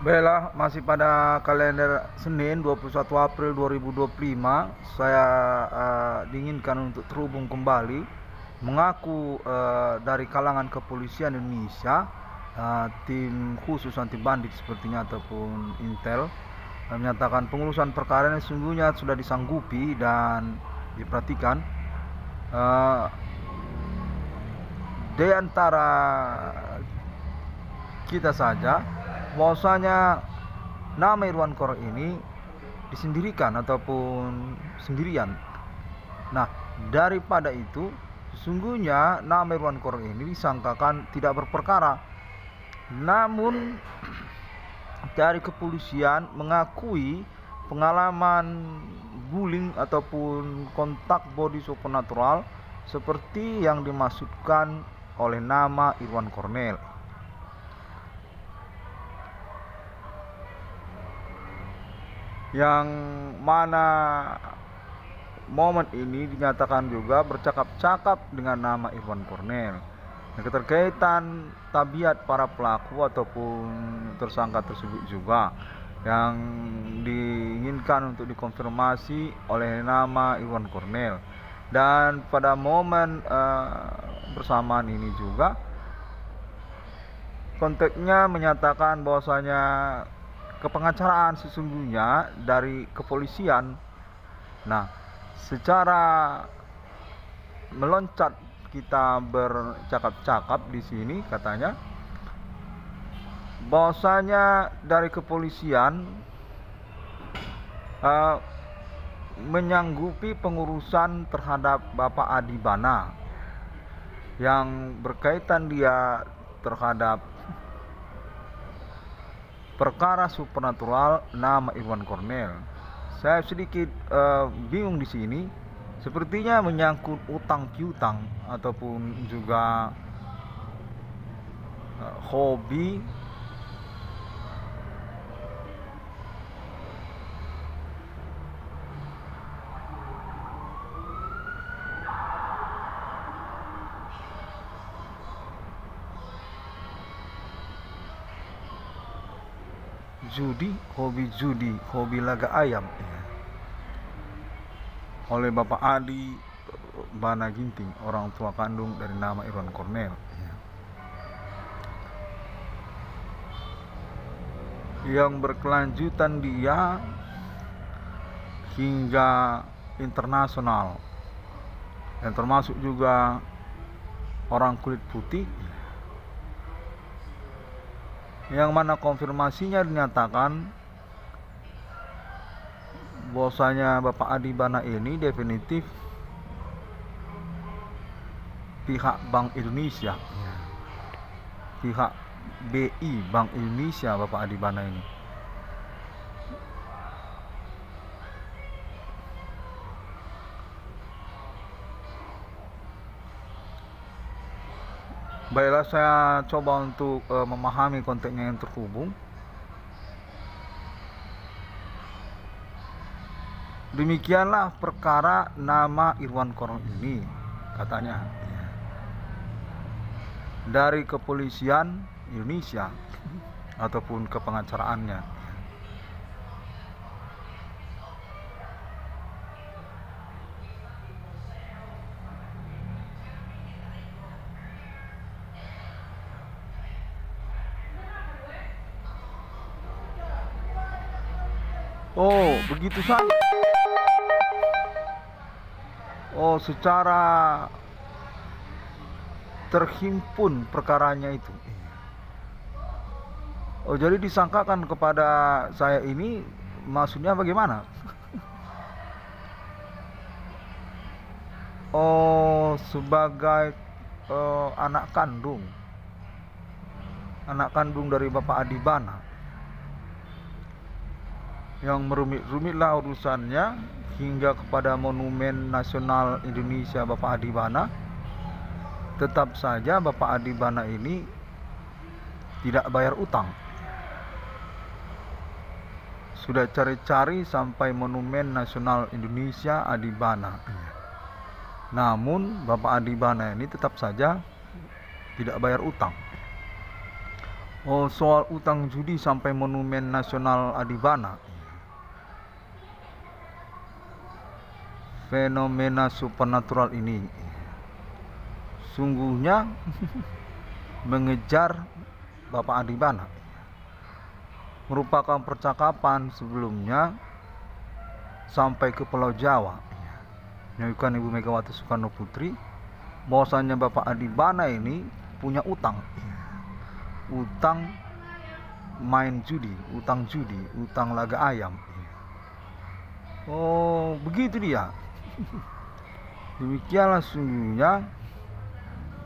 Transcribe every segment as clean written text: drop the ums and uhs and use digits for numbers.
Baiklah, masih pada kalender Senin 21 April 2025, saya diinginkan untuk terhubung kembali, mengaku dari kalangan kepolisian Indonesia, tim khusus anti bandit sepertinya ataupun Intel, menyatakan pengurusan perkara ini sesungguhnya sudah disanggupi dan diperhatikan. Di antara kita saja bahwasanya nama Irwan Kor ini disendirikan ataupun sendirian. Nah, daripada itu sesungguhnya nama Irwan Kor ini disangkakan tidak berperkara. Namun dari kepolisian mengakui pengalaman bullying ataupun kontak body supernatural seperti yang dimaksudkan oleh nama Irwan Kornel. Yang mana momen ini dinyatakan juga bercakap-cakap dengan nama Irwan Kornel. Keterkaitan tabiat para pelaku ataupun tersangka tersebut juga yang diinginkan untuk dikonfirmasi oleh nama Irwan Kornel. Dan pada momen bersamaan ini juga konteksnya menyatakan bahwasanya kepengacaraan sesungguhnya dari kepolisian. Nah, secara meloncat kita bercakap-cakap di sini katanya bahwasanya dari kepolisian menyanggupi pengurusan terhadap Bapak Adi Bana yang berkaitan dia terhadap perkara supernatural nama Irwan Kornel. Saya sedikit bingung di sini. Sepertinya menyangkut utang piutang ataupun juga hobi judi, hobi laga ayam oleh Bapak Adi Bana Ginting, orang tua kandung dari nama Irwan Kornel. Yang berkelanjutan dia hingga internasional, dan termasuk juga orang kulit putih, yang mana konfirmasinya dinyatakan bahwasanya Bapak Adi Bana ini definitif pihak Bank Indonesia, pihak BI Bank Indonesia Bapak Adi Bana ini. Baiklah, saya coba untuk memahami konteksnya yang terhubung. Demikianlah perkara nama Irwan Kornel ini, katanya, dari kepolisian Indonesia ataupun kepengacaraannya. Oh, begitu saja. Oh, secara terhimpun perkaranya itu. Oh, jadi disangkakan kepada saya ini maksudnya bagaimana? Oh, sebagai anak kandung dari Bapak Adi Bana, yang merumit-rumitlah urusannya hingga kepada Monumen Nasional Indonesia Bapak Adi Bana. Tetap saja Bapak Adi Bana ini tidak bayar utang. Sudah cari-cari sampai Monumen Nasional Indonesia Adi Bana, namun Bapak Adi Bana ini tetap saja tidak bayar utang. Oh, soal utang judi sampai Monumen Nasional Adibana. Fenomena supernatural ini sungguhnya mengejar Bapak Adibana. Merupakan percakapan sebelumnya sampai ke Pulau Jawa. Menunjukkan Ibu Megawati Soekarno Putri bahwasanya Bapak Adibana ini punya utang. Utang main judi, utang laga ayam. Oh, begitu dia. Demikianlah sungguhnya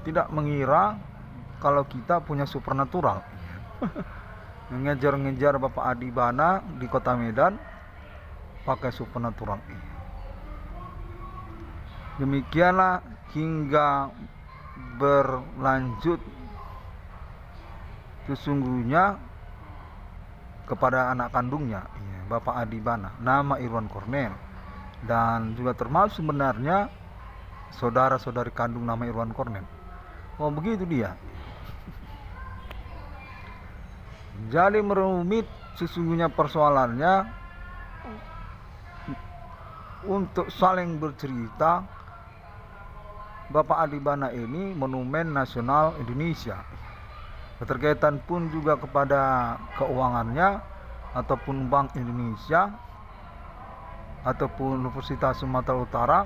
tidak mengira kalau kita punya supernatural. Mengejar-ngejar Bapak Adibana di Kota Medan pakai supernatural. Demikianlah hingga berlanjut sesungguhnya kepada anak kandungnya, Bapak Adibana, nama Irwan Cornel, dan juga termasuk sebenarnya saudara-saudari kandung nama Irwan Cornel. Oh, begitu dia. Jadi merumit sesungguhnya persoalannya untuk saling bercerita. Bapak Adibana ini Monumen Nasional Indonesia. Keterkaitan pun juga kepada keuangannya ataupun Bank Indonesia ataupun Universitas Sumatera Utara.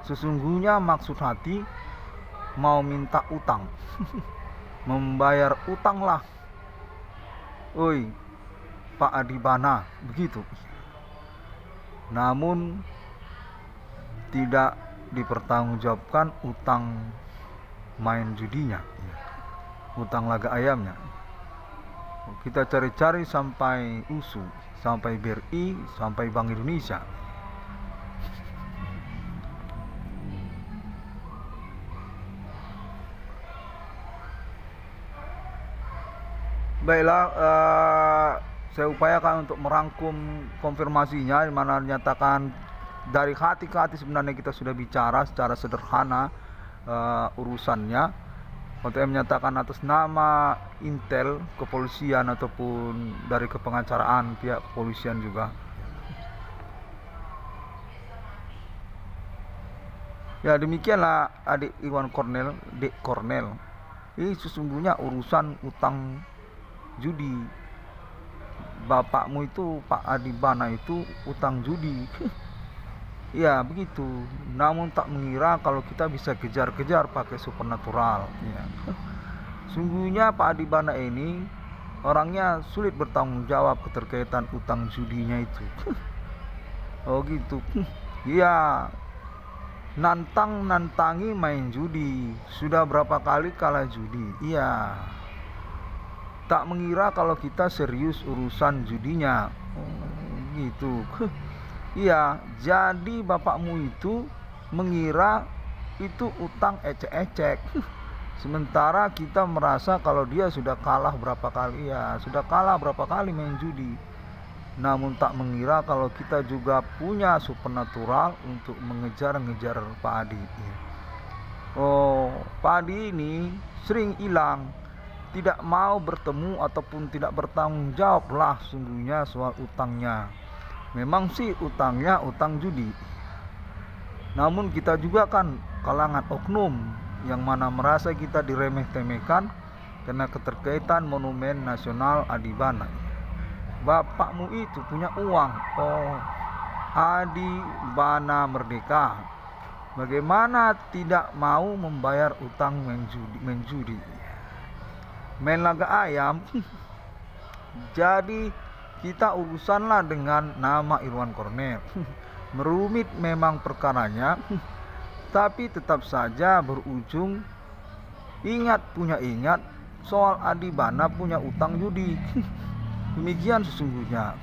Sesungguhnya maksud hati mau minta utang. Membayar utang lah. Oi, Pak Adibana, begitu. Namun tidak dipertanggungjawabkan utang main judinya, utang laga ayamnya. Kita cari-cari sampai USU, sampai BRI, sampai Bank Indonesia. Baiklah, saya upayakan untuk merangkum konfirmasinya, di mana dinyatakan dari hati ke hati sebenarnya kita sudah bicara secara sederhana urusannya. Untuk menyatakan atas nama Intel, kepolisian ataupun dari kepengacaraan pihak kepolisian juga. Ya, demikianlah adik Irwan Cornel, Dek Cornel. Ini sesungguhnya urusan utang judi. Bapakmu itu Pak Adibana itu utang judi. Ya, begitu. Namun tak mengira kalau kita bisa kejar-kejar pakai supernatural. Ya. Sungguhnya Pak Adibana ini orangnya sulit bertanggung jawab keterkaitan utang judinya itu. Oh gitu. Iya. Nantangi main judi. Sudah berapa kali kalah judi. Iya. Tak mengira kalau kita serius urusan judinya. Oh, gitu. Iya, jadi bapakmu itu mengira itu utang ecek-ecek. Sementara kita merasa kalau dia sudah kalah berapa kali, ya sudah kalah berapa kali main judi. Namun tak mengira kalau kita juga punya supernatural untuk mengejar-ngejar Pak Adi. Oh, Pak Adi ini sering hilang, tidak mau bertemu ataupun tidak bertanggung jawab lah sungguhnya soal utangnya. Memang sih utangnya utang judi. Namun kita juga kan kalangan oknum yang mana merasa kita diremeh-temehkan karena keterkaitan Monumen Nasional Adibana. Bapakmu itu punya uang. Oh, Adibana Merdeka. Bagaimana tidak mau membayar utang main judi? Main laga ayam. Jadi kita urusanlah dengan nama Irwan Cornel. Merumit memang perkaranya, tapi tetap saja berujung ingat soal Adibana punya utang judi. Demikian sesungguhnya.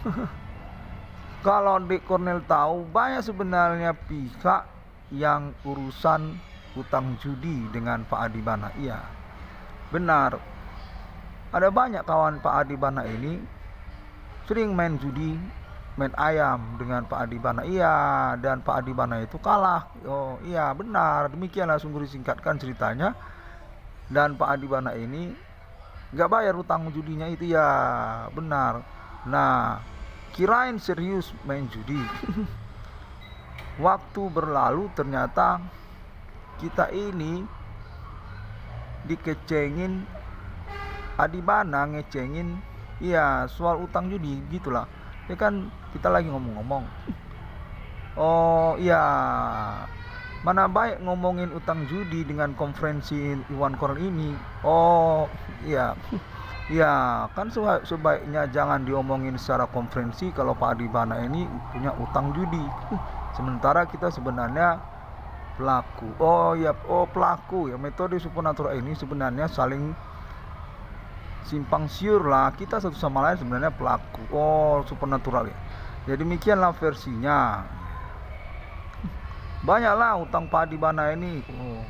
Kalau Dek Cornel tahu banyak sebenarnya pihak yang urusan utang judi dengan Pak Adibana. Iya, benar. Ada banyak kawan Pak Adibana ini sering main judi, main ayam dengan Pak Adibana. Iya, dan Pak Adibana itu kalah. Oh iya, benar. Demikianlah sungguh disingkatkan ceritanya. Dan Pak Adibana ini nggak bayar utang judinya itu ya, benar. Nah, kirain serius main judi. Waktu berlalu ternyata kita ini dikecengin, adibana ngecengin, iya soal utang judi gitulah. Ya kan kita lagi ngomong-ngomong. Oh iya, mana baik ngomongin utang judi dengan konferensi Iwan Koran ini. Oh iya, iya kan sebaiknya jangan diomongin secara konferensi kalau Pak Adibana ini punya utang judi. Sementara kita sebenarnya pelaku. Oh ya, oh pelaku ya. Metode supernatural ini sebenarnya saling simpang siur lah. Kita satu sama lain sebenarnya pelaku. Oh supernatural ya. Jadi demikianlah versinya. Banyaklah utang Pak Adibana ini. Oh,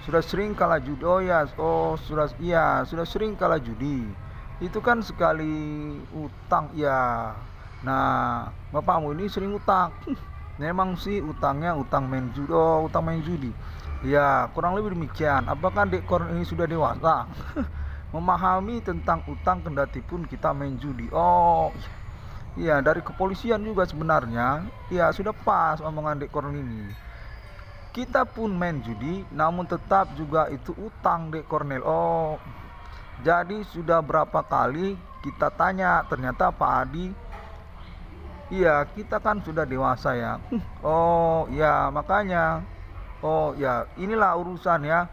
sudah sering kalah judi. Oh ya, oh sudah sering kalah judi. Itu kan sekali utang ya. Nah, bapakmu ini sering utang. Memang sih utangnya utang main judi. Oh, utang main judi. Ya, kurang lebih demikian. Apakah Dek Koran ini sudah dewasa? Memahami tentang utang kendati pun kita main judi. Oh, iya, dari kepolisian juga sebenarnya. Ya, sudah pas omongan Dek Koran ini. Kita pun main judi, namun tetap juga itu utang Dek Kornel. Oh, jadi sudah berapa kali kita tanya, ternyata Pak Adi, iya kita kan sudah dewasa ya. Oh ya makanya, oh ya inilah urusan ya.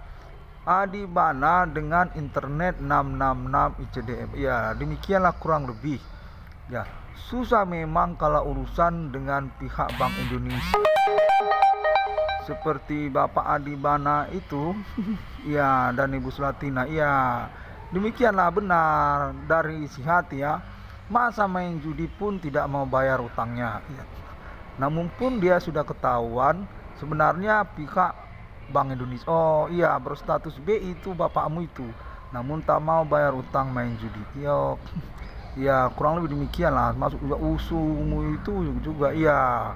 Adibana dengan internet 666 ICDM. Ya demikianlah kurang lebih. Ya susah memang kalau urusan dengan pihak Bank Indonesia. Seperti Bapak Adibana itu ya, dan Ibu Sulatina ya, demikianlah benar dari isi hati ya. Masa main judi pun tidak mau bayar utangnya ya. Namun pun dia sudah ketahuan sebenarnya pihak Bank Indonesia, oh iya berstatus B itu bapakmu itu, namun tak mau bayar utang main judi. Yo ya kurang lebih demikianlah. Masuk juga usumu itu juga iya.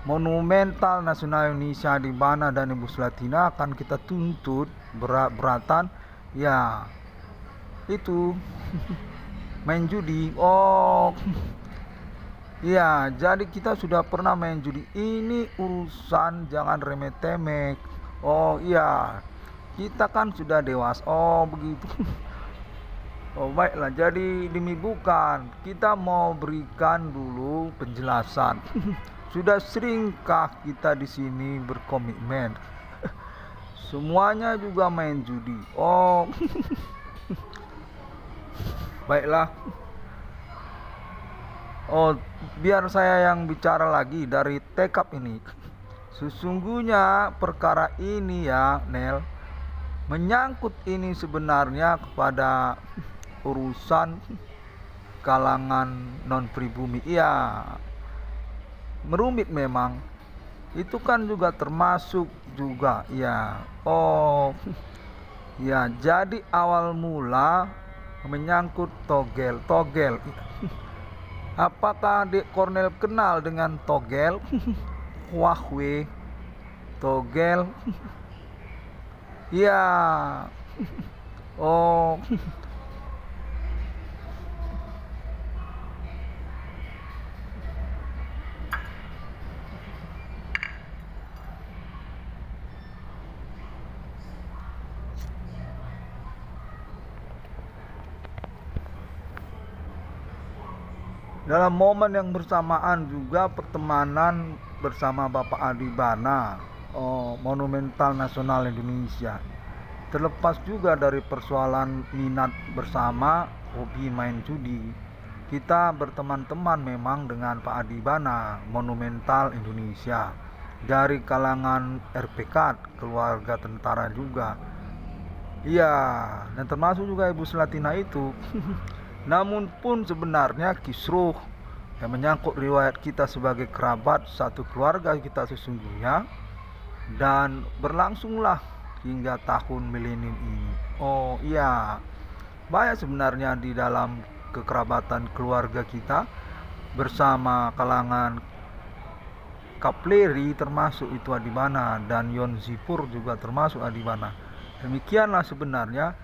Monumental Nasional Indonesia Adibana dan Ibu Sulatina akan kita tuntut beratan ya itu main judi. Oh ya, jadi kita sudah pernah main judi. Ini urusan jangan remeh-temeh. Oh iya, kita kan sudah dewasa. Oh begitu. Oh baiklah, jadi demi bukan kita mau berikan dulu penjelasan. Sudah seringkah kita di sini berkomitmen? Semuanya juga main judi. Oh, baiklah. Oh, biar saya yang bicara lagi dari tekap ini. Sesungguhnya perkara ini ya, Nel, menyangkut ini sebenarnya kepada urusan kalangan non pribumi. Iya. Merumit memang. Itu kan juga termasuk juga ya. Oh ya, jadi awal mula menyangkut togel. Apakah Dek Kornel kenal dengan togel? Huawei togel. Ya. Oh dalam momen yang bersamaan juga pertemanan bersama Bapak Adibana, Monumental Nasional Indonesia. Terlepas juga dari persoalan minat bersama hobi main judi, kita berteman-teman memang dengan Pak Adibana, Monumental Indonesia, dari kalangan RPK, keluarga tentara juga. Iya, dan termasuk juga Ibu Sulatina itu. Namun pun sebenarnya kisruh yang menyangkut riwayat kita sebagai kerabat satu keluarga kita sesungguhnya, dan berlangsunglah hingga tahun milenium ini. Oh iya, banyak sebenarnya di dalam kekerabatan keluarga kita bersama kalangan Kapleri termasuk itu Adibana, dan Yon Zipur juga termasuk Adibana. Demikianlah sebenarnya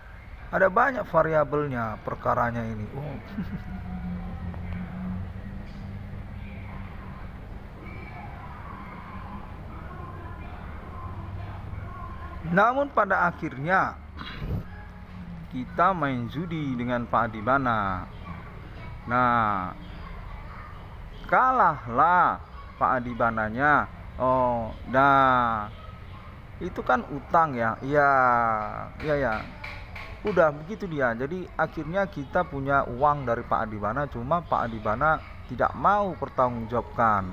Ada banyak variabelnya perkaranya ini. Oh. Namun pada akhirnya kita main judi dengan Pak Adibana. Nah, kalahlah Pak Adibananya. Oh, nah itu kan utang ya. Iya, iya ya. Udah begitu dia. Jadi akhirnya kita punya uang dari Pak Adibana, cuma Pak Adibana tidak mau pertanggungjawabkan.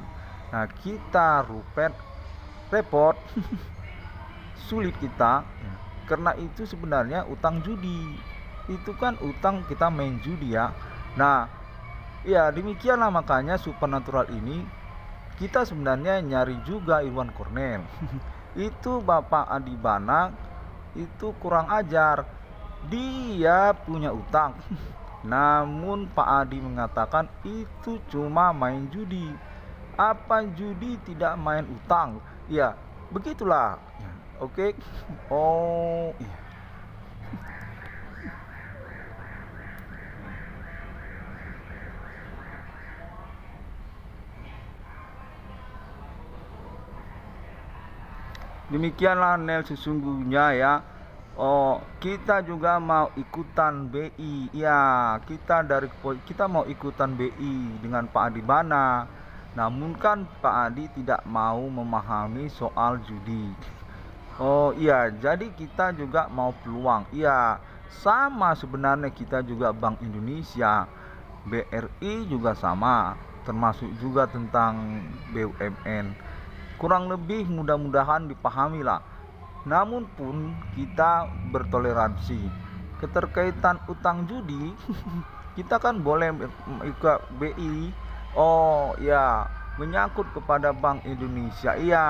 Nah, kita repot sulit kita, karena itu sebenarnya utang judi. Itu kan utang kita main judi ya. Nah, ya demikianlah makanya supernatural ini kita sebenarnya nyari juga Irwan Cornell. Itu Bapak Adibana itu kurang ajar. Dia punya utang. Namun Pak Adi mengatakan itu cuma main judi. Apa judi tidak main utang? Ya, begitulah. Oke. Oh, iya. Demikianlah Nel sesungguhnya ya. Oh, kita juga mau ikutan BI. Ya, kita mau ikutan BI dengan Pak Adibana. Namun kan Pak Adi tidak mau memahami soal judi. Oh iya, jadi kita juga mau peluang. Iya, sama sebenarnya kita juga Bank Indonesia, BRI juga sama, termasuk juga tentang BUMN. Kurang lebih mudah-mudahan dipahami lah. Namun pun kita bertoleransi. Keterkaitan utang judi, kita kan boleh ikut BI. Oh ya, menyangkut kepada Bank Indonesia. Iya.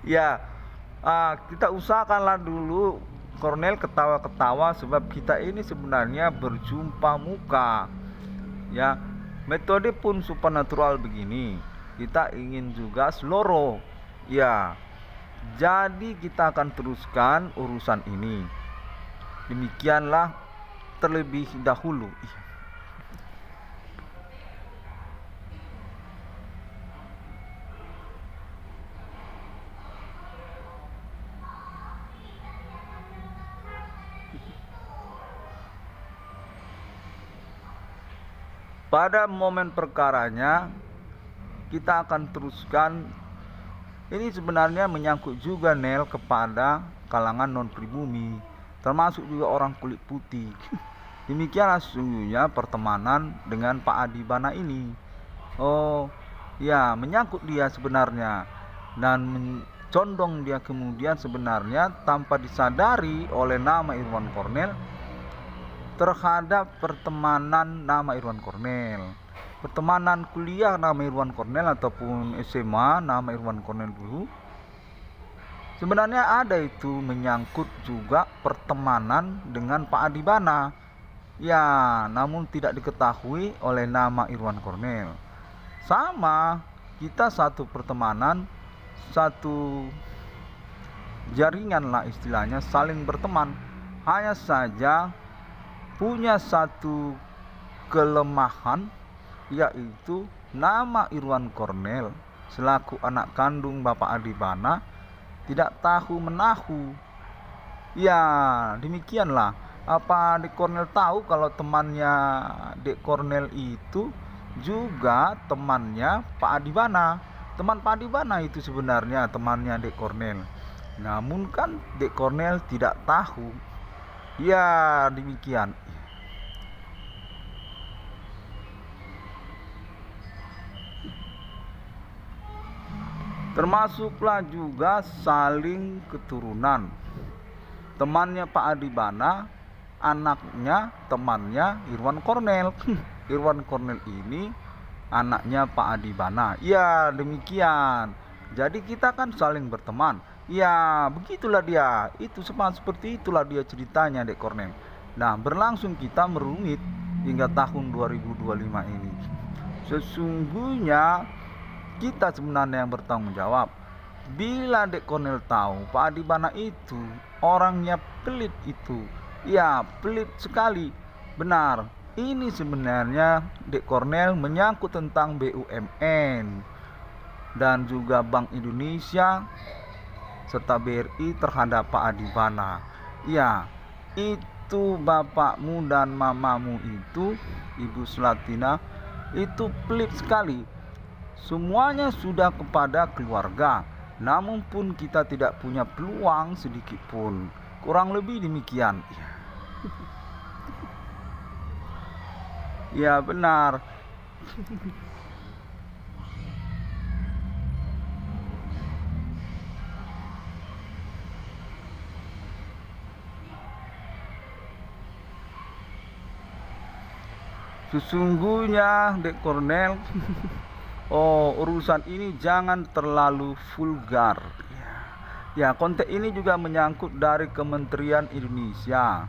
Ya, kita usahakanlah dulu Cornell ketawa-ketawa, sebab kita ini sebenarnya berjumpa muka. Ya, metode pun supernatural begini. Kita ingin juga seloro. Ya, jadi kita akan teruskan urusan ini. Demikianlah terlebih dahulu. Pada momen perkaranya kita akan teruskan. Ini sebenarnya menyangkut juga Nel kepada kalangan non pribumi, termasuk juga orang kulit putih. Demikianlah sesungguhnya pertemanan dengan Pak Adibana ini. Oh ya, menyangkut dia sebenarnya, dan condong dia kemudian sebenarnya tanpa disadari oleh nama Irwan Cornell terhadap pertemanan nama Irwan Cornell, pertemanan kuliah nama Irwan Cornell ataupun SMA nama Irwan Cornell dulu. Sebenarnya ada itu menyangkut juga pertemanan dengan Pak Adibana. Ya, namun tidak diketahui oleh nama Irwan Cornell. Sama, kita satu pertemanan, satu jaringan lah istilahnya, saling berteman. Hanya saja punya satu kelemahan, yaitu nama Irwan Cornell selaku anak kandung Bapak Adibana tidak tahu menahu. Ya, demikianlah. Apa Dek Cornell tahu kalau temannya Dek Cornell itu juga temannya Pak Adibana? Teman Pak Adibana itu sebenarnya temannya Dek Cornell. Namun kan Dek Cornell tidak tahu. Ya, demikian. Termasuklah juga saling keturunan. Temannya Pak Adibana, anaknya temannya Irwan Cornell. Irwan Cornell ini anaknya Pak Adibana. Ya, demikian. Jadi kita kan saling berteman. Ya, begitulah dia. Itu seperti itulah dia ceritanya Dek Cornell. Nah, berlangsung kita merumit. hingga tahun 2025 ini. Sesungguhnya kita sebenarnya yang bertanggung jawab. Bila Dek Kornel tahu Pak Adibana itu orangnya pelit itu, ya pelit sekali. Benar, ini sebenarnya Dek Kornel menyangkut tentang BUMN dan juga Bank Indonesia serta BRI terhadap Pak Adibana. Ya, itu bapakmu dan mamamu itu, Ibu Selatina, itu pelit sekali. Semuanya sudah kepada keluarga. Namun pun kita tidak punya peluang sedikit pun. Kurang lebih demikian. Ya benar. Sesungguhnya Dek Kornel, urusan ini jangan terlalu vulgar. Ya, konteks ini juga menyangkut dari Kementerian Indonesia.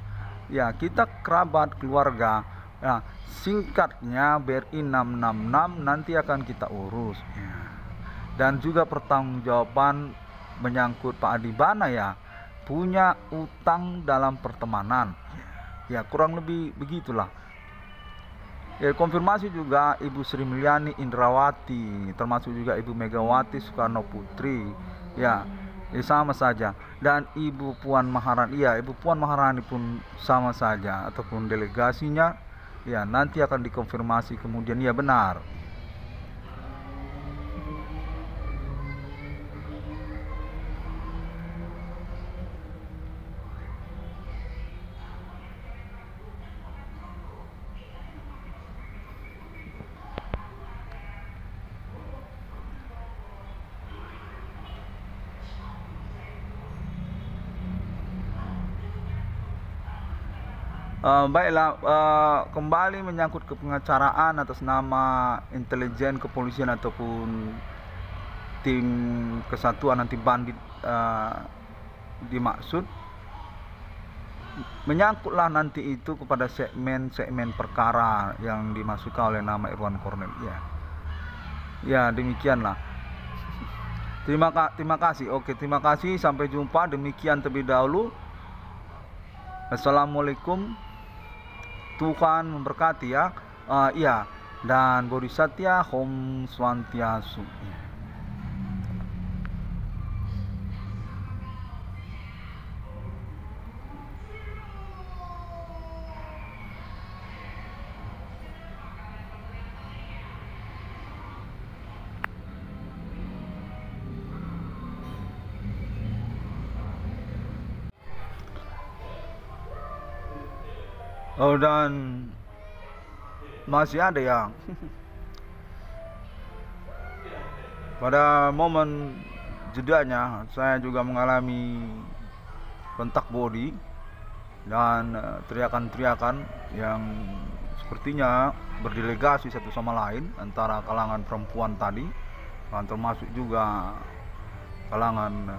Ya, kita kerabat keluarga. Ya, singkatnya BRI 666 nanti akan kita urus. Ya. Dan juga pertanggungjawaban menyangkut Pak Adibana, ya, punya utang dalam pertemanan. Ya, kurang lebih begitulah. Ya, konfirmasi juga Ibu Sri Mulyani Indrawati, termasuk juga Ibu Megawati Soekarno Putri. Ya, sama saja. Dan Ibu Puan Maharani, ya Ibu Puan Maharani pun sama saja, ataupun delegasinya. Ya, nanti akan dikonfirmasi kemudian. Ya benar. Baiklah, kembali menyangkut ke pengacaraan atas nama intelijen kepolisian ataupun tim kesatuan anti bandit dimaksud, menyangkutlah nanti itu kepada segmen-segmen perkara yang dimasukkan oleh nama Irwan Kornel. Ya demikianlah. Terima kasih. Oke, terima kasih. Sampai jumpa. Demikian terlebih dahulu. Assalamualaikum. Tuhan memberkati ya. Iya, dan Bodhisatya Om Swantiastu. Dan masih ada yang pada momen jedanya saya juga mengalami kontak body dan teriakan-teriakan yang sepertinya berdelegasi satu sama lain antara kalangan perempuan tadi, dan termasuk juga kalangan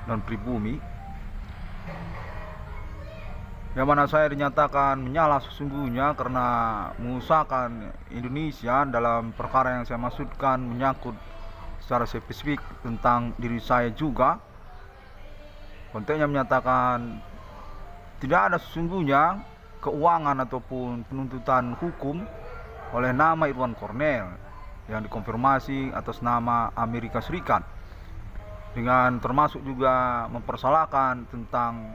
non pribumi, yang mana saya dinyatakan menyala sesungguhnya karena mengusahakan Indonesia dalam perkara yang saya maksudkan menyangkut secara spesifik tentang diri saya juga. Konteksnya menyatakan tidak ada sesungguhnya keuangan ataupun penuntutan hukum oleh nama Irwan Kornel yang dikonfirmasi atas nama Amerika Serikat, dengan termasuk juga mempersalahkan tentang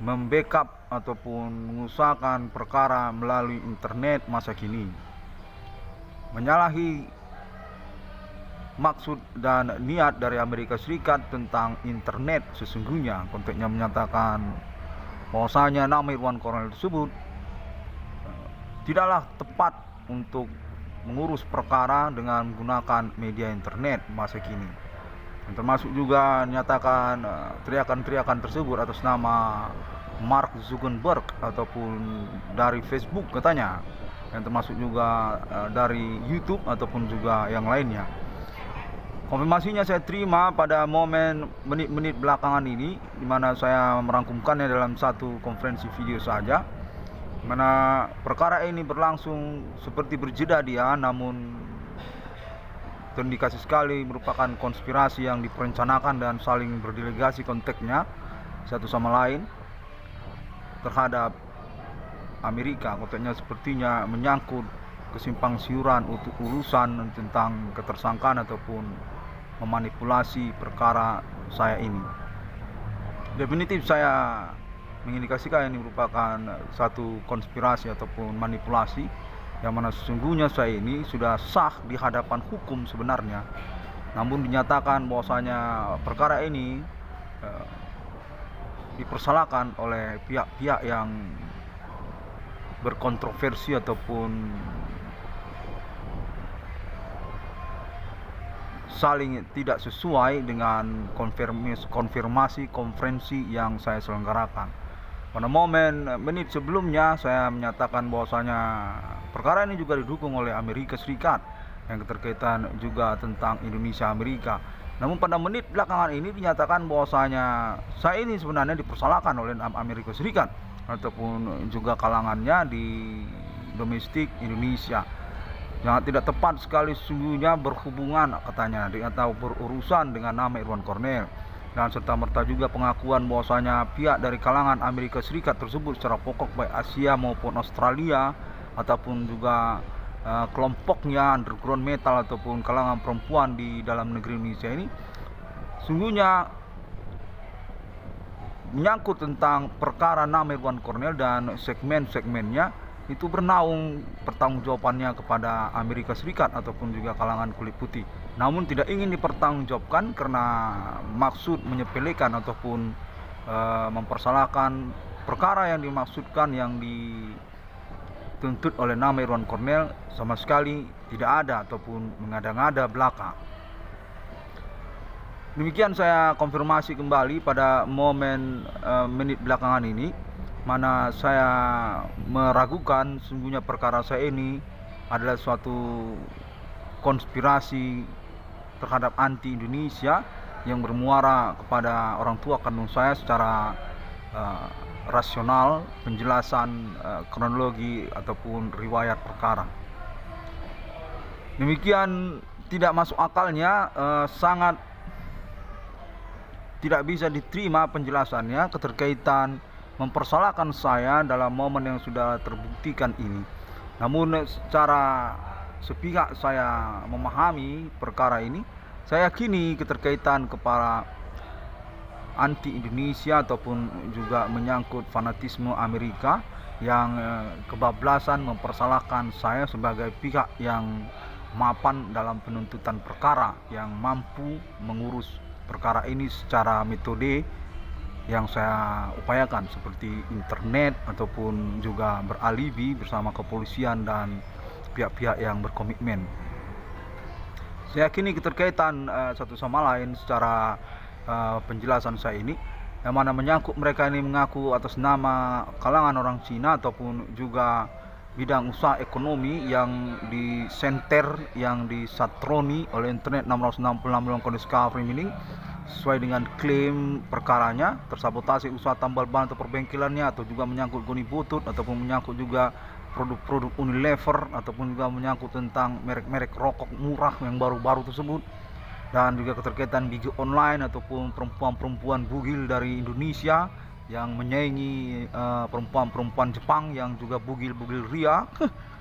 membackup ataupun mengusahakan perkara melalui internet masa kini, menyalahi maksud dan niat dari Amerika Serikat tentang internet. Sesungguhnya konteksnya menyatakan bahwasanya nama Irwan Kornel tersebut tidaklah tepat untuk mengurus perkara dengan menggunakan media internet masa kini. Dan termasuk juga menyatakan teriakan-teriakan tersebut atas nama Mark Zuckerberg ataupun dari Facebook katanya, yang termasuk juga dari YouTube ataupun juga yang lainnya. Konfirmasinya saya terima pada momen menit-menit belakangan ini, di mana saya merangkumkannya dalam satu konferensi video saja. mana perkara ini berlangsung seperti berjeda dia, namun terindikasi sekali merupakan konspirasi yang diperencanakan dan saling berdelegasi konteksnya satu sama lain terhadap Amerika. Konteksnya sepertinya menyangkut kesimpang siuran untuk urusan tentang ketersangkaan ataupun memanipulasi perkara saya ini. Definitif saya mengindikasikan ini merupakan satu konspirasi ataupun manipulasi, yang mana sesungguhnya saya ini sudah sah di hadapan hukum sebenarnya, namun dinyatakan bahwasanya perkara ini dipersalahkan oleh pihak-pihak yang berkontroversi ataupun saling tidak sesuai dengan konfirmasi konferensi yang saya selenggarakan. Pada menit sebelumnya saya menyatakan bahwasanya perkara ini juga didukung oleh Amerika Serikat yang keterkaitan juga tentang Indonesia Amerika. Namun pada menit belakangan ini dinyatakan bahwasanya saya ini sebenarnya dipersalahkan oleh Amerika Serikat ataupun juga kalangannya di domestik Indonesia. Yang tidak tepat sekali sesungguhnya berhubungan katanya atau berurusan dengan nama Irwan Cornell, dan serta merta juga pengakuan bahwasanya pihak dari kalangan Amerika Serikat tersebut secara pokok baik Asia maupun Australia ataupun juga kelompoknya underground metal ataupun kalangan perempuan di dalam negeri Indonesia ini sungguhnya menyangkut tentang perkara nama Irwan Cornell dan segmen-segmennya itu bernaung pertanggungjawabannya kepada Amerika Serikat ataupun juga kalangan kulit putih, namun tidak ingin dipertanggungjawabkan karena maksud menyepelekan ataupun mempersalahkan perkara yang dimaksudkan yang dituntut oleh nama Irwan Cornell sama sekali tidak ada ataupun mengada-ngada belaka. Demikian saya konfirmasi kembali pada menit belakangan ini, mana saya meragukan sungguhnya perkara saya ini adalah suatu konspirasi terhadap anti Indonesia yang bermuara kepada orang tua kandung saya secara rasional, penjelasan kronologi ataupun riwayat perkara. Demikian tidak masuk akalnya, sangat tidak bisa diterima penjelasannya keterkaitan mempersalahkan saya dalam momen yang sudah terbuktikan ini. Namun secara sepihak saya memahami perkara ini, saya yakini keterkaitan kepada anti Indonesia ataupun juga menyangkut fanatisme Amerika yang kebablasan mempersalahkan saya sebagai pihak yang mapan dalam penuntutan perkara, yang mampu mengurus perkara ini secara metode yang saya upayakan seperti internet ataupun juga beralibi bersama kepolisian dan pihak-pihak yang berkomitmen. Saya yakini keterkaitan satu sama lain secara penjelasan saya ini, yang mana menyangkut mereka ini mengaku atas nama kalangan orang Cina ataupun juga bidang usaha ekonomi yang disenter, yang disatroni oleh internet 666 miliar kondisi mining sesuai dengan klaim perkaranya, tersabotasi usaha tambal ban atau perbengkelannya, atau juga menyangkut Goni Butut ataupun menyangkut juga produk-produk Unilever ataupun juga menyangkut tentang merek-merek rokok murah yang baru-baru tersebut, dan juga keterkaitan gigi online ataupun perempuan-perempuan bugil dari Indonesia yang menyaingi perempuan-perempuan Jepang yang juga bugil-bugil ria,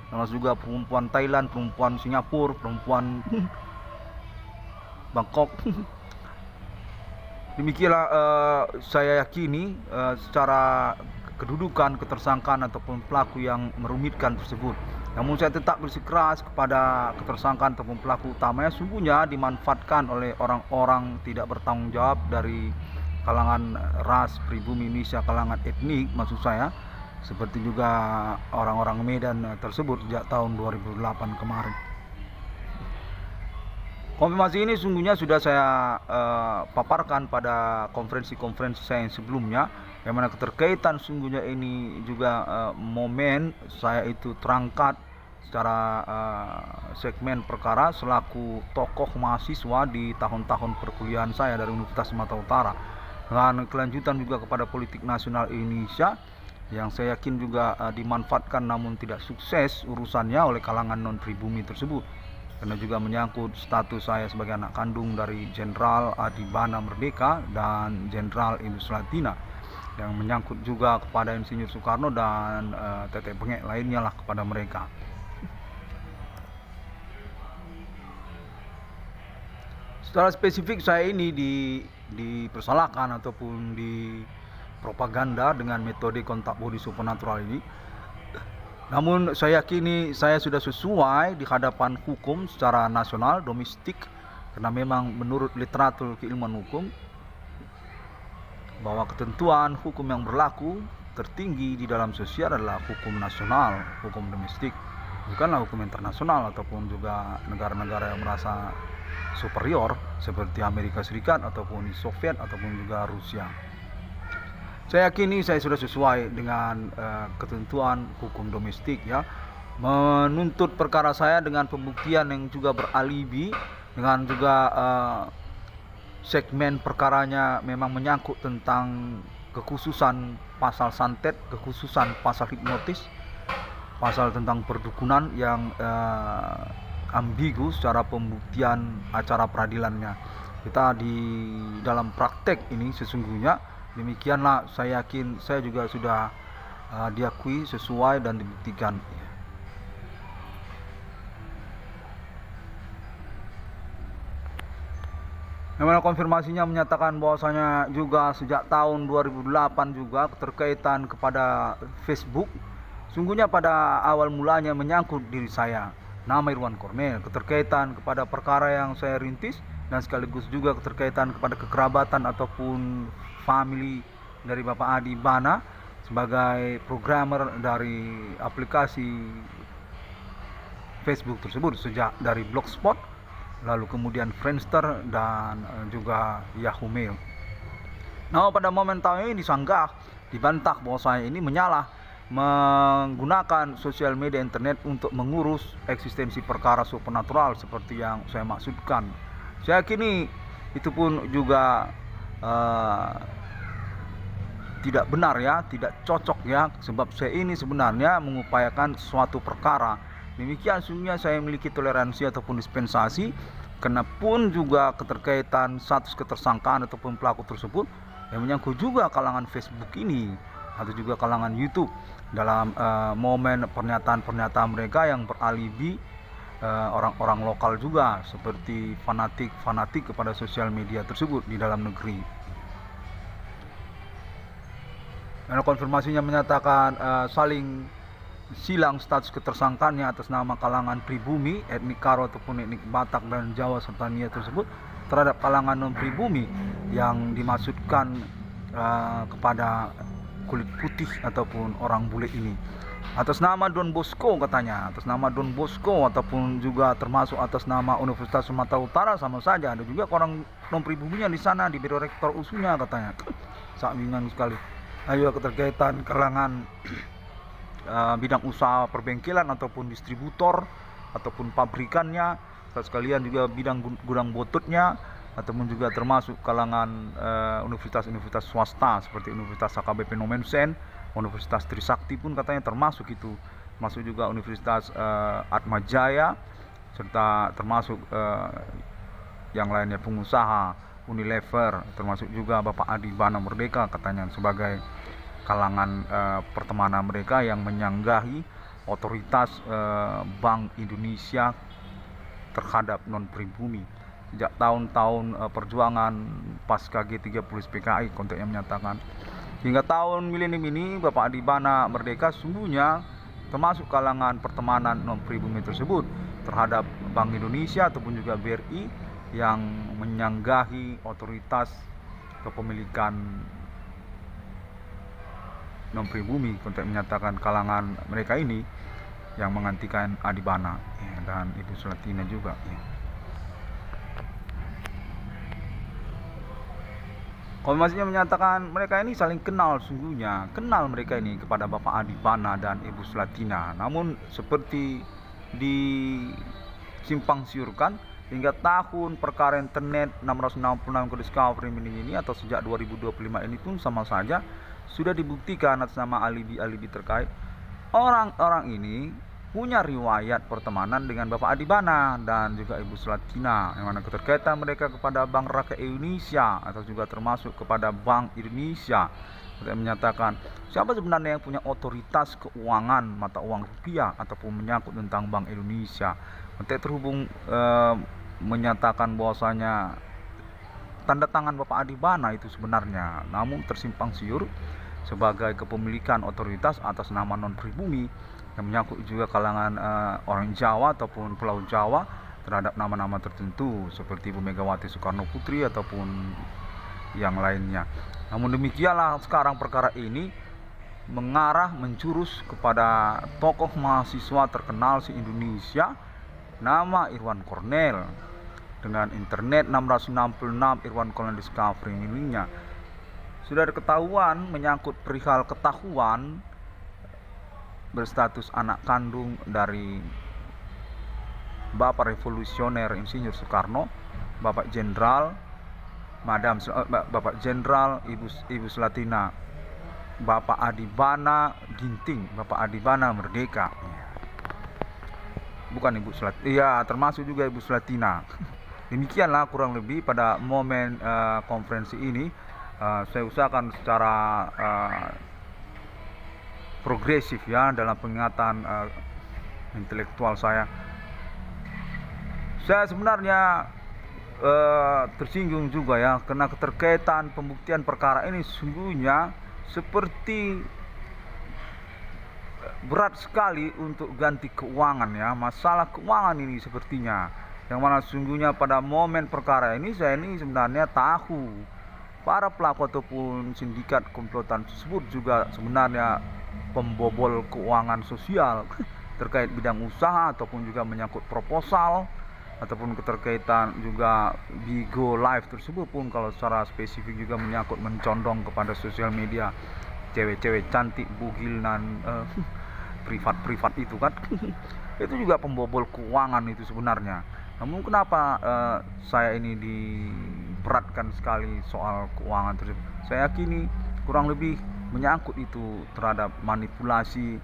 termasuk juga perempuan Thailand, perempuan Singapura, perempuan Bangkok. Demikianlah saya yakini secara kedudukan, ketersangkaan ataupun pelaku yang merumitkan tersebut. Namun saya tetap bersikeras kepada ketersangkaan ataupun pelaku utamanya sungguhnya dimanfaatkan oleh orang-orang tidak bertanggung jawab dari kalangan ras pribumi Indonesia, kalangan etnik maksud saya, seperti juga orang-orang Medan tersebut sejak tahun 2008 kemarin. Konfirmasi ini sungguhnya sudah saya paparkan pada konferensi-konferensi saya yang sebelumnya, yang mana keterkaitan sungguhnya ini juga momen saya itu terangkat secara segmen perkara selaku tokoh mahasiswa di tahun-tahun perkuliahan saya dari Universitas Sumatera Utara, dengan kelanjutan juga kepada politik nasional Indonesia yang saya yakin juga dimanfaatkan namun tidak sukses urusannya oleh kalangan non-pribumi tersebut, karena juga menyangkut status saya sebagai anak kandung dari Jenderal Adibana Merdeka dan Jenderal Ibu Sulatina, yang menyangkut juga kepada Insinyur Soekarno dan tetek bengek lainnya lah kepada mereka. Secara spesifik saya ini dipersalahkan ataupun dipropaganda dengan metode kontak body supernatural ini. Namun saya yakini saya sudah sesuai di hadapan hukum secara nasional domestik, karena memang menurut literatur keilmuan hukum bahwa ketentuan hukum yang berlaku tertinggi di dalam sosial adalah hukum nasional, hukum domestik, bukanlah hukum internasional ataupun juga negara-negara yang merasa superior seperti Amerika Serikat ataupun Soviet ataupun juga Rusia. Saya yakini saya sudah sesuai dengan ketentuan hukum domestik ya, menuntut perkara saya dengan pembuktian yang juga beralibi, dengan juga segmen perkaranya memang menyangkut tentang kekhususan pasal santet, kekhususan pasal hipnotis, pasal tentang perdukunan yang ambigu secara pembuktian acara peradilannya. Kita di dalam praktek ini sesungguhnya demikianlah, saya yakin saya juga sudah diakui sesuai dan dibuktikan. Memang konfirmasinya menyatakan bahwasanya juga sejak tahun 2008 juga keterkaitan kepada Facebook. Sungguhnya pada awal mulanya menyangkut diri saya, nama Irwan Cornel, keterkaitan kepada perkara yang saya rintis, dan sekaligus juga keterkaitan kepada kekerabatan ataupun family dari Bapak Adibana sebagai programmer dari aplikasi Facebook tersebut, sejak dari Blogspot, lalu kemudian Friendster dan juga Yahoo Mail. Nah, pada momen tahun ini disanggah, dibantah bahwa saya ini menyalah menggunakan sosial media internet untuk mengurus eksistensi perkara supernatural seperti yang saya maksudkan. Saya yakini itu pun juga tidak benar ya, tidak cocok ya, sebab saya ini sebenarnya mengupayakan suatu perkara. Demikian sungguhnya saya memiliki toleransi ataupun dispensasi, karena pun juga keterkaitan status ketersangkaan ataupun pelaku tersebut yang menyangkut juga kalangan Facebook ini atau juga kalangan YouTube dalam momen pernyataan-pernyataan mereka yang beralibi orang-orang lokal juga seperti fanatik kepada sosial media tersebut di dalam negeri. Dan konfirmasinya menyatakan saling silang status ketersangkaannya atas nama kalangan pribumi, etnik Karo ataupun etnik Batak dan Jawa serta Nia tersebut terhadap kalangan non pribumi yang dimaksudkan kepada kulit putih ataupun orang bule ini atas nama Don Bosco, katanya atas nama Don Bosco ataupun juga termasuk atas nama Universitas Sumatera Utara, sama saja. Ada juga orang non pribuminya di sana, diberi rektor usunya katanya. Sangat bingung sekali. Ayo keterkaitan kalangan bidang usaha perbengkelan ataupun distributor ataupun pabrikannya, sekalian juga bidang gudang botutnya, ataupun juga termasuk kalangan universitas-universitas swasta seperti Universitas AKBP Nomensen, Universitas Trisakti pun katanya termasuk itu, masuk juga Universitas Atmajaya, serta termasuk yang lainnya pengusaha Unilever, termasuk juga Bapak Adibana Merdeka katanya sebagai kalangan pertemanan mereka yang menyanggahi otoritas Bank Indonesia terhadap non pribumi. Sejak tahun-tahun perjuangan pasca G30 PKI, konteksnya menyatakan hingga tahun milenium ini Bapak Adibana Merdeka sungguhnya termasuk kalangan pertemanan non pribumi tersebut terhadap Bank Indonesia ataupun juga BRI yang menyanggahi otoritas kepemilikan non pribumi, konteks menyatakan kalangan mereka ini yang menggantikan Adibana ya, dan Ibu Sulatina juga ya. Konfirmasinya menyatakan mereka ini saling kenal, sungguhnya kenal mereka ini kepada Bapak Adibana dan Ibu Sulatina. Namun seperti disimpang siurkan, hingga tahun perkara internet 666 ke discovery ini atau sejak 2025 ini pun sama saja sudah dibuktikan atas nama alibi-alibi terkait. Orang-orang ini punya riwayat pertemanan dengan Bapak Adibana dan juga Ibu Sulatina, yang mana keterkaitan mereka kepada Bank Rakyat Indonesia atau juga termasuk kepada Bank Indonesia. Mereka menyatakan siapa sebenarnya yang punya otoritas keuangan mata uang rupiah ataupun menyangkut tentang Bank Indonesia. Mereka terhubung menyatakan bahwasanya tanda tangan Bapak Adibana itu sebenarnya namun tersimpang siur sebagai kepemilikan otoritas atas nama non-pribumi yang menyangkut juga kalangan orang Jawa ataupun Pulau Jawa terhadap nama-nama tertentu seperti Ibu Megawati Soekarno Putri ataupun yang lainnya. Namun demikianlah sekarang perkara ini menjurus kepada tokoh mahasiswa terkenal se-Indonesia nama Irwan Cornel dengan internet 666 Irwan Cornel Discovery ininya. Sudah ada ketahuan menyangkut perihal ketahuan berstatus anak kandung dari Bapak Revolusioner Insinyur Soekarno, Bapak Jenderal Bapak Jenderal Ibu Sulatina, Bapak Adibana Ginting, Bapak Adibana Merdeka. Bukan Ibu Sulatina, iya termasuk juga Ibu Sulatina. Demikianlah kurang lebih pada momen konferensi ini. Saya usahakan secara progresif ya dalam pengingatan intelektual saya. Saya sebenarnya tersinggung juga ya karena keterkaitan pembuktian perkara ini sungguhnya seperti berat sekali untuk ganti keuangan ya, masalah keuangan ini sepertinya, yang mana sungguhnya pada momen perkara ini saya ini sebenarnya tahu para pelaku ataupun sindikat komplotan tersebut juga sebenarnya pembobol keuangan sosial terkait bidang usaha ataupun juga menyangkut proposal ataupun keterkaitan juga Bigo Live tersebut pun kalau secara spesifik juga menyangkut mencondong kepada sosial media cewek-cewek cantik bugil dan privat itu kan itu juga pembobol keuangan itu sebenarnya. Namun kenapa saya ini diberatkan sekali soal keuangan tersebut? Saya yakini kurang lebih menyangkut itu terhadap manipulasi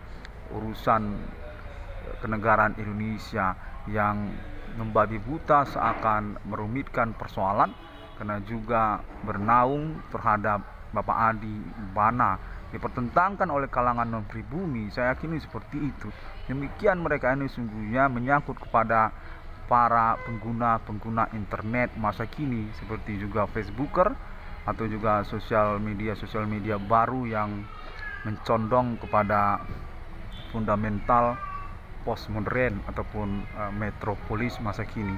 urusan kenegaraan Indonesia yang membabi buta seakan merumitkan persoalan karena juga bernaung terhadap Bapak Adibana dipertentangkan oleh kalangan non-pribumi. Saya yakini seperti itu. Demikian mereka ini sungguhnya menyangkut kepada para pengguna internet masa kini seperti juga Facebooker atau juga sosial media baru yang mencondong kepada fundamental postmodern ataupun metropolis masa kini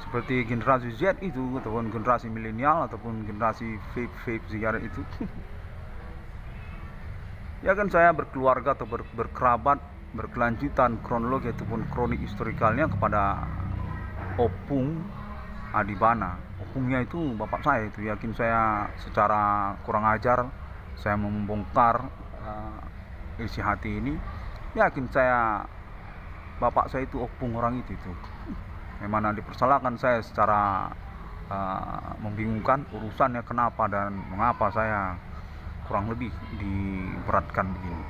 seperti generasi Z itu ataupun generasi milenial ataupun generasi vape ziarah itu. Ya kan saya berkeluarga atau berkerabat berkelanjutan kronologi ataupun kronik historikalnya kepada Opung Adibana. Opungnya itu bapak saya itu, yakin saya secara kurang ajar saya membongkar isi hati ini. Yakin saya bapak saya itu opung orang itu yang mana dipersalahkan saya secara membingungkan urusannya kenapa dan mengapa saya kurang lebih diberatkan begini.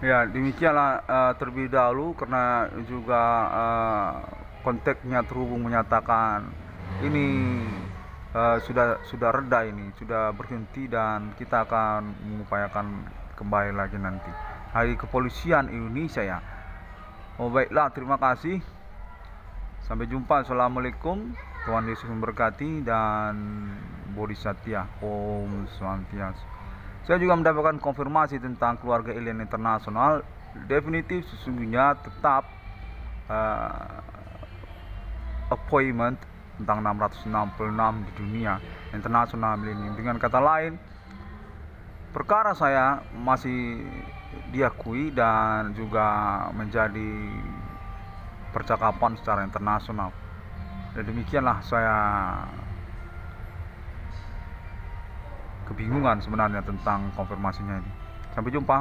Ya demikianlah terlebih dahulu karena juga konteksnya terhubung menyatakan ini sudah reda, ini sudah berhenti dan kita akan mengupayakan kembali lagi nanti hari kepolisian Indonesia ya. Oh baiklah, terima kasih, sampai jumpa. Assalamualaikum, Tuhan Yesus memberkati dan Bodhisattva Om Swastiastu. Saya juga mendapatkan konfirmasi tentang keluarga alien internasional. Definitif sesungguhnya tetap appointment tentang 666 di dunia internasional milenium. Dengan kata lain, perkara saya masih diakui dan juga menjadi percakapan secara internasional. Dan demikianlah saya kebingungan sebenarnya tentang konfirmasinya ini. Sampai jumpa.